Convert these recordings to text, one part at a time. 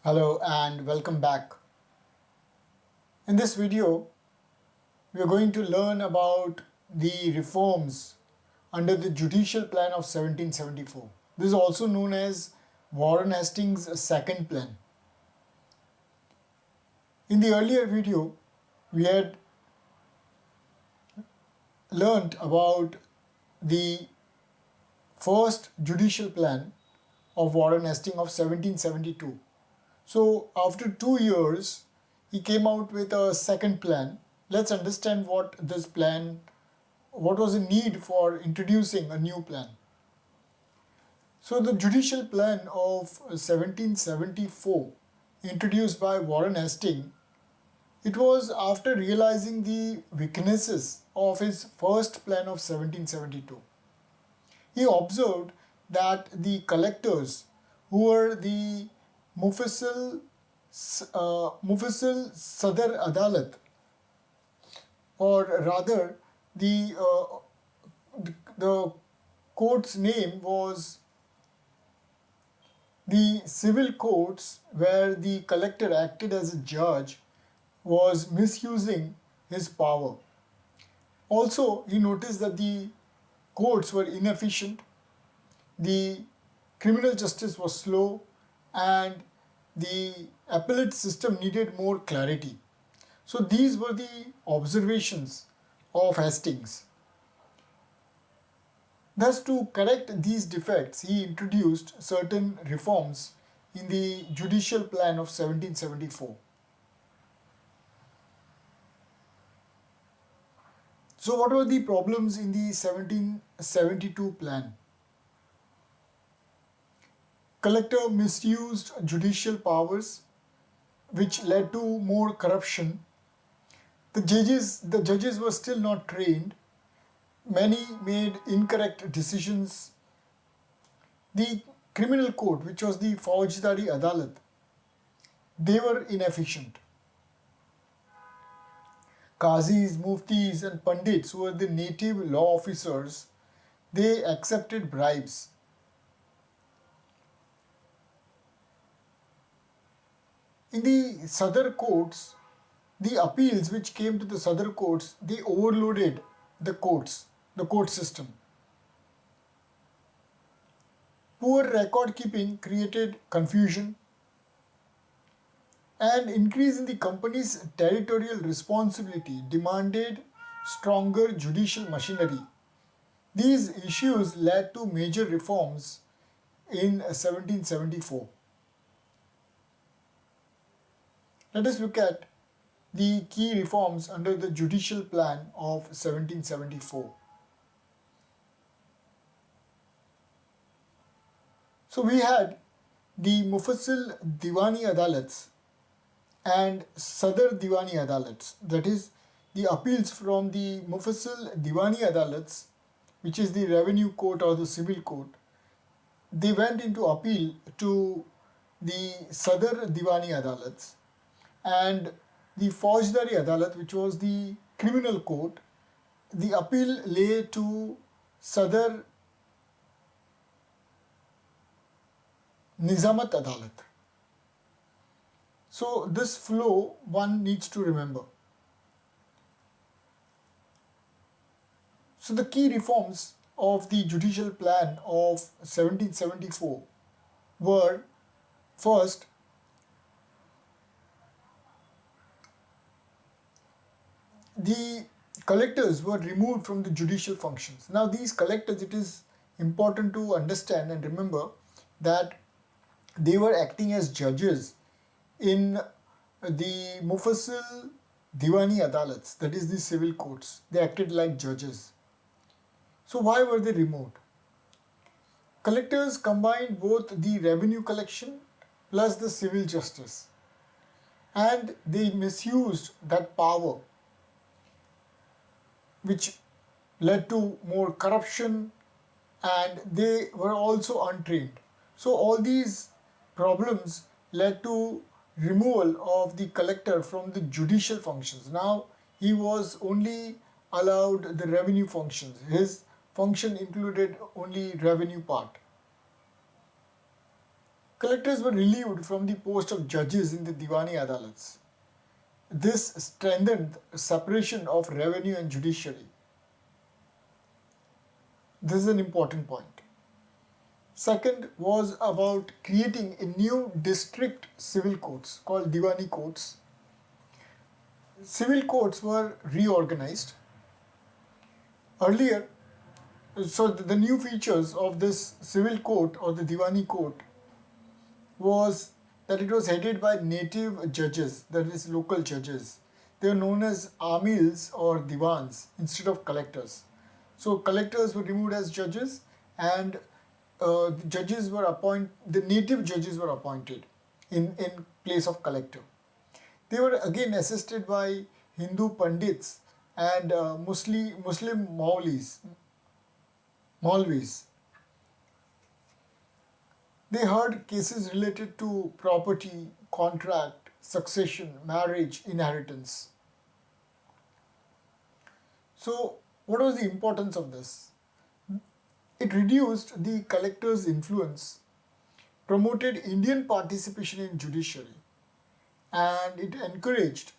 Hello and welcome back. In this video, we are going to learn about the reforms under the Judicial Plan of 1774. This is also known as Warren Hastings Second Plan. In the earlier video, we had learnt about the first judicial plan of Warren Hastings of 1772. So after 2 years, he came out with a second plan. Let's understand what was the need for introducing a new plan. So the judicial plan of 1774 introduced by Warren Hastings, it was after realizing the weaknesses of his first plan of 1772. He observed that the collectors, who were the Mufassal Sadar Adalat, or rather the court's name was the civil courts, where the collector acted as a judge, was misusing his power. Also, he noticed that the courts were inefficient, the criminal justice was slow, and the appellate system needed more clarity. So these were the observations of Hastings. Thus, to correct these defects, he introduced certain reforms in the Judicial Plan of 1774. So what were the problems in the 1772 plan? Collector misused judicial powers, which led to more corruption. The judges were still not trained. Many made incorrect decisions. The criminal court, which was the Faujdari Adalat, they were inefficient. Qazis, Muftis and Pandits, who were the native law officers, they accepted bribes. In the Sadar courts, the appeals which came to the Sadar courts, they overloaded the court system. Poor record keeping created confusion, and increase in the company's territorial responsibility demanded stronger judicial machinery. These issues led to major reforms in 1774. Let us look at the key reforms under the Judicial Plan of 1774. So we had the Mufassal Diwani Adalats and Sadar Diwani Adalats, that is, the appeals from the Mufassal Diwani Adalats, which is the revenue court or the civil court, they went into appeal to the Sadar Diwani Adalats, and the Faujdari Adalat, which was the criminal court, the appeal lay to Sadar Nizamat Adalat. So this flow one needs to remember. So the key reforms of the Judicial Plan of 1774 were: first, the collectors were removed from the judicial functions. Now these collectors, it is important to understand and remember that they were acting as judges in the Mufassal Diwani Adalats, that is the civil courts. They acted like judges. So why were they removed? Collectors combined both the revenue collection plus the civil justice, and they misused that power, which led to more corruption, and they were also untrained. So all these problems led to removal of the collector from the judicial functions. Now he was only allowed the revenue functions. His function included only revenue part. Collectors were relieved from the post of judges in the Diwani Adalats. This strengthened separation of revenue and judiciary. This is an important point. Second was about creating a new district civil courts called Diwani courts. Civil courts were reorganized. Earlier, so the new features of this civil court or the Diwani court was that it was headed by native judges, that is local judges. They were known as amils or diwans instead of collectors. So collectors were removed as judges, and the native judges were appointed in place of collector. They were again assisted by Hindu pandits and Muslim Maulvis. They heard cases related to property, contract, succession, marriage, inheritance. So, what was the importance of this? It reduced the collector's influence, promoted Indian participation in judiciary, and it encouraged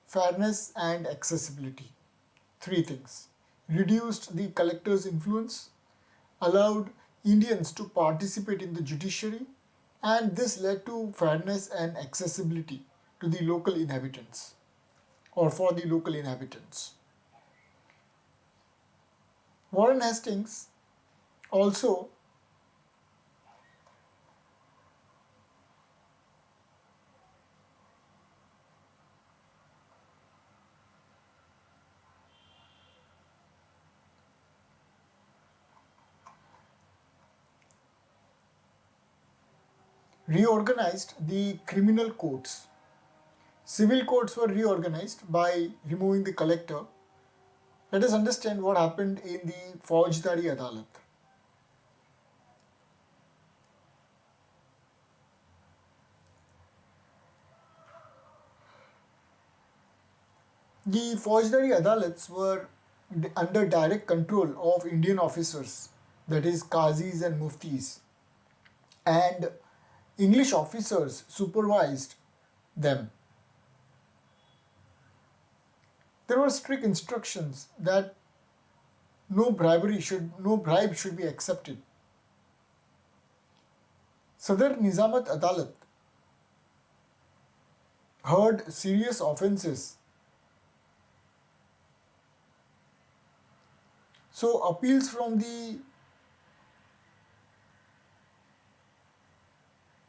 fairness and accessibility. Three things. Reduced the collector's influence, allowed Indians to participate in the judiciary, and this led to fairness and accessibility to the local inhabitants or for the local inhabitants. Warren Hastings also reorganized the criminal courts. Civil courts were reorganized by removing the collector. Let us understand what happened in the Faujdari Adalat. The Faujdari Adalats were under direct control of Indian officers, that is Qazis and Muftis, and English officers supervised them. There were strict instructions that no bribe should be accepted. Sadar Nizamat Adalat heard serious offences. So appeals from the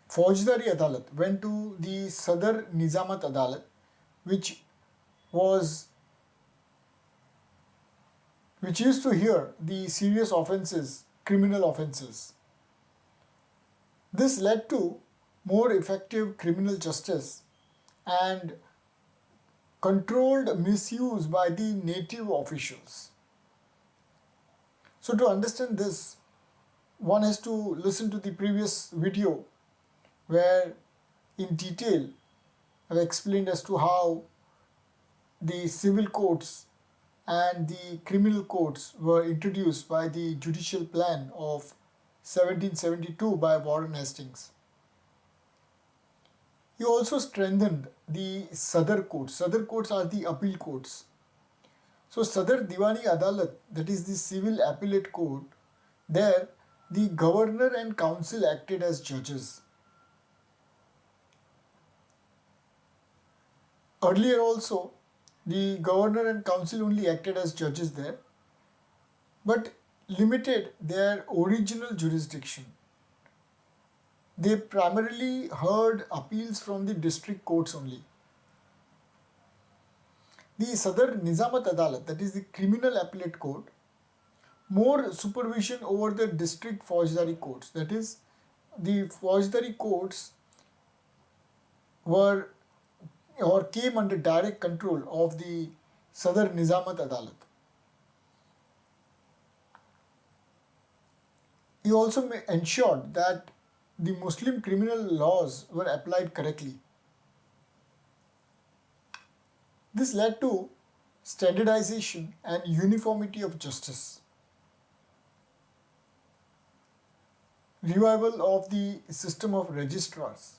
Faujdari Adalat went to the Sadar Nizamat Adalat, which used to hear the serious offences, criminal offences. This led to more effective criminal justice and controlled misuse by the native officials. So to understand this, one has to listen to the previous video where in detail I've explained as to how the civil courts and the criminal courts were introduced by the Judicial Plan of 1772 by Warren Hastings. He also strengthened the Sadar courts. Sadar courts are the appeal courts. So Sadar Diwani Adalat, that is the civil appellate court, there the governor and council acted as judges. Earlier also, the governor and council only acted as judges there, but limited their original jurisdiction. They primarily heard appeals from the district courts only. The Sadar Nizamat Adalat, that is the criminal appellate court, more supervision over the district Faujdari courts. That is, the Faujdari courts were or came under direct control of the Sadar Nizamat Adalat. He also ensured that the Muslim criminal laws were applied correctly. This led to standardization and uniformity of justice. revival of the system of registrars.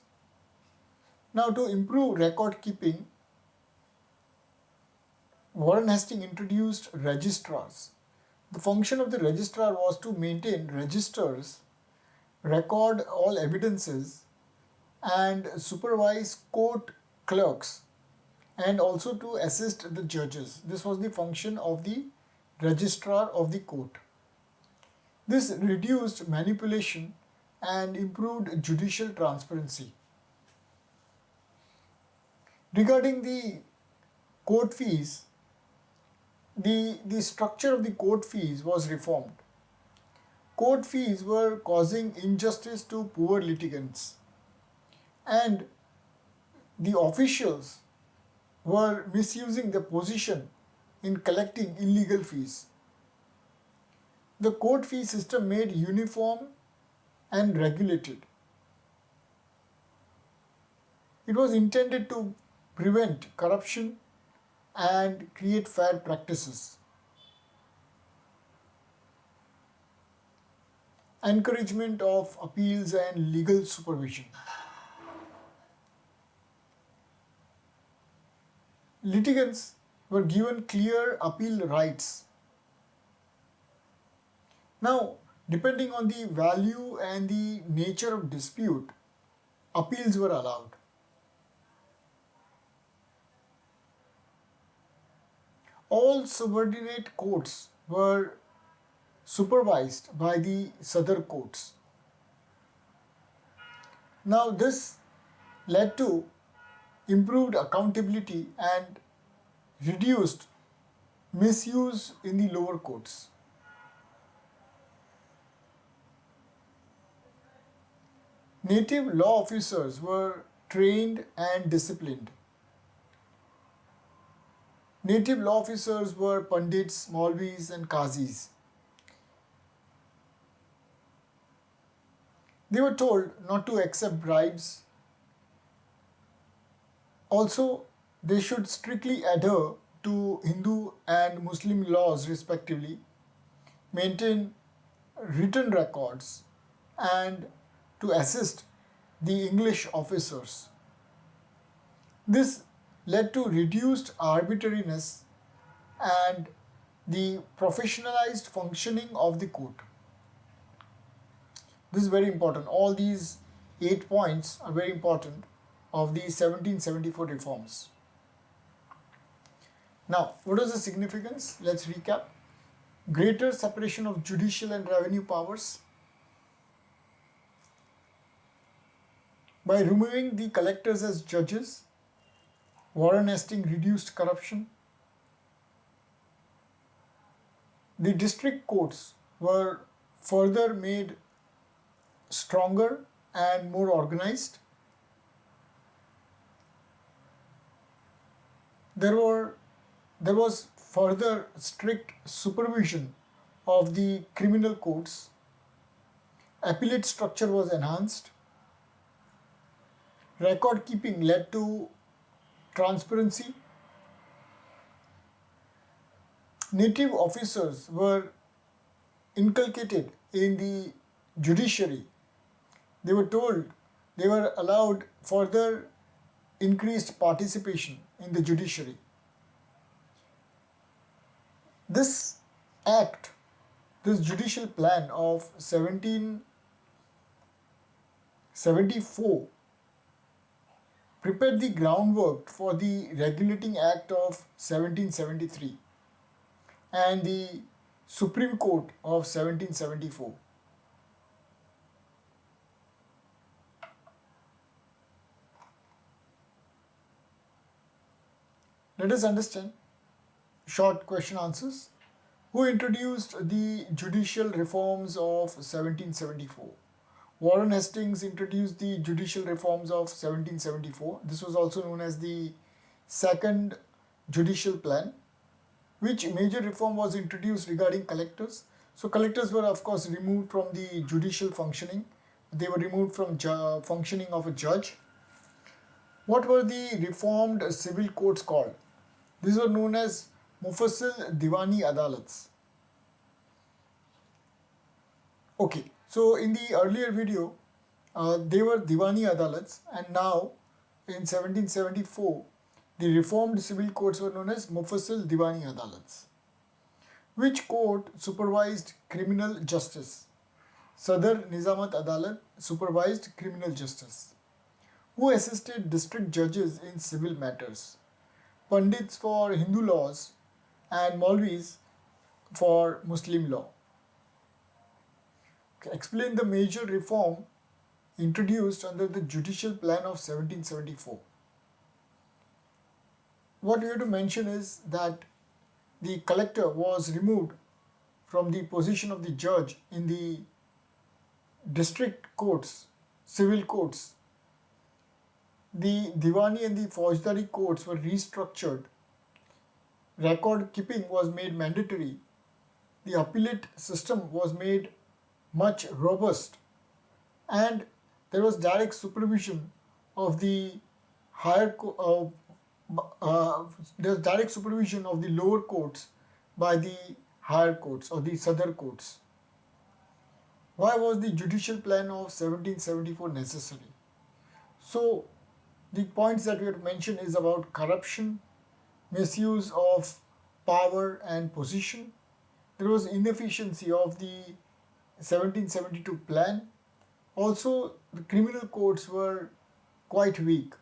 Now, to improve record keeping, Warren Hastings introduced registrars. The function of the registrar was to maintain registers, record all evidences, and supervise court clerks, and also to assist the judges. This was the function of the registrar of the court. This reduced manipulation and improved judicial transparency. Regarding the court fees, the structure of the court fees was reformed. Court fees were causing injustice to poor litigants, and the officials were misusing their position in collecting illegal fees. The court fee system made uniform and regulated. It was intended to prevent corruption and create fair practices. Encouragement of appeals and legal supervision. Litigants were given clear appeal rights. Now, depending on the value and the nature of dispute, appeals were allowed. All subordinate courts were supervised by the Sadar courts. Now, this led to improved accountability and reduced misuse in the lower courts. Native law officers were trained and disciplined. Native law officers were Pandits, Maulvis, and Qazis. They were told not to accept bribes. Also, they should strictly adhere to Hindu and Muslim laws respectively, maintain written records, and to assist the English officers. This led to reduced arbitrariness and the professionalized functioning of the court. This is very important. All these 8 points are very important of the 1774 reforms. Now, what is the significance? Let's recap. Greater separation of judicial and revenue powers. By removing the collectors as judges, Warren Hastings reduced corruption. The district courts were further made stronger and more organized. There was further strict supervision of the criminal courts. Appellate structure was enhanced. Record keeping led to transparency. Native officers were inculcated in the judiciary. They were allowed further increased participation in the judiciary. This act, this judicial plan of 1774 prepared the groundwork for the Regulating Act of 1773 and the Supreme Court of 1774. Let us understand short question answers. Who introduced the judicial reforms of 1774? Warren Hastings introduced the judicial reforms of 1774. This was also known as the Second Judicial Plan. Which major reform was introduced regarding collectors? So collectors were of course removed from the judicial functioning. They were removed from functioning of a judge. What were the reformed civil courts called? These were known as Mufassil Diwani Adalats. Okay, So in the earlier video, they were Diwani Adalats, and now in 1774, the reformed civil courts were known as Mufassil Diwani Adalats. Which court supervised criminal justice? Sadar Nizamat Adalat supervised criminal justice. Who assisted district judges in civil matters? Pandits for Hindu laws and Maulvis for Muslim law. Okay, explain the major reform introduced under the Judicial Plan of 1774. What we have to mention is that the collector was removed from the position of the judge in the district courts, civil courts. The Diwani and the Faujdari courts were restructured. Record keeping was made mandatory. The appellate system was made much robust, and there was direct supervision of the direct supervision of the lower courts by the higher courts or the Sadar courts. Why was the Judicial Plan of 1774 necessary? So, the points that we have mentioned is about corruption, misuse of power and position. There was inefficiency of the 1772 plan. Also, the criminal courts were quite weak.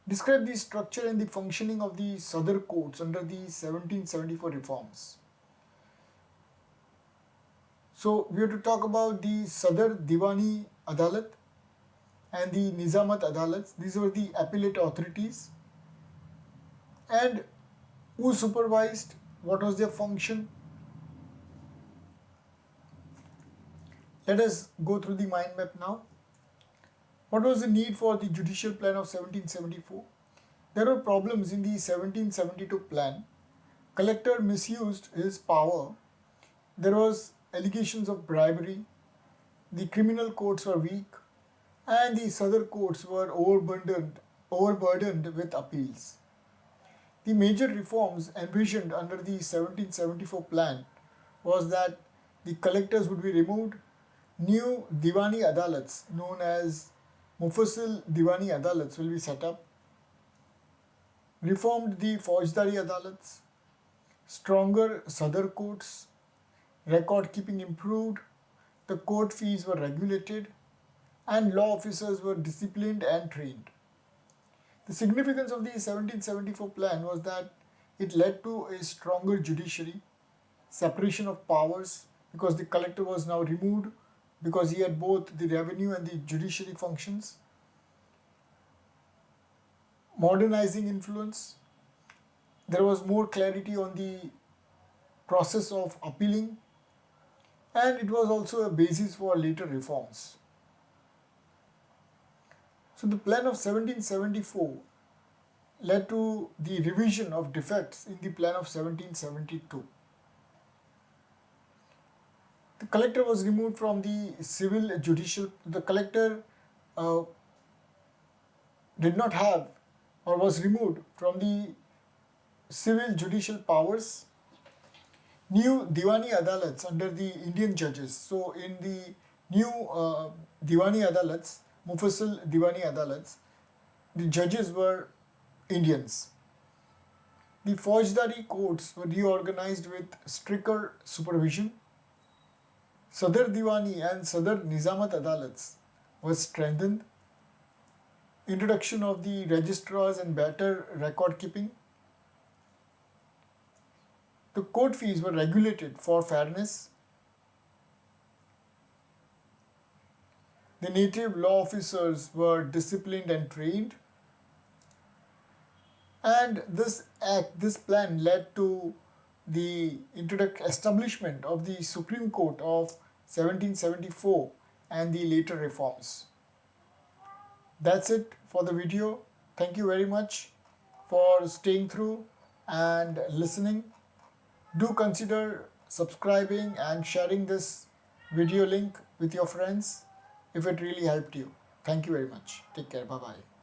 Describe the structure and the functioning of the Sadar courts under the 1774 reforms. So, we have to talk about the Sadar Diwani Adalat and the Nizamat Adalats. These were the appellate authorities. And who supervised? What was their function? Let us go through the mind map now. What was the need for the Judicial Plan of 1774? There were problems in the 1772 plan. Collector misused his power. There was allegations of bribery. The criminal courts were weak, and the Sadar courts were overburdened with appeals. The major reforms envisioned under the 1774 plan was that the collectors would be removed, new Diwani Adalats known as Mufassil Diwani Adalats will be set up, reformed the Faujdari Adalats, stronger Sadar courts, record keeping improved, the court fees were regulated, and law officers were disciplined and trained. The significance of the 1774 plan was that it led to a stronger judiciary, separation of powers because the collector was now removed because he had both the revenue and the judiciary functions, modernizing influence. There was more clarity on the process of appealing, and it was also a basis for later reforms. So the plan of 1774 led to the revision of defects in the plan of 1772. The collector was removed from the civil judicial. The collector did not have or was removed from the civil judicial powers. New Diwani Adalats under the Indian judges. So in the new Diwani Adalats, Mufassil Diwani Adalats, the judges were Indians. The Faujdari courts were reorganized with stricter supervision. Sadar Diwani and Sadar Nizamat Adalats was strengthened. Introduction of the registrars and better record keeping. The court fees were regulated for fairness. The native law officers were disciplined and trained. And this plan led to the establishment of the Supreme Court of 1774 and the later reforms. That's it for the video. Thank you very much for staying through and listening. Do consider subscribing and sharing this video link with your friends if it really helped you. Thank you very much. Take care. Bye-bye.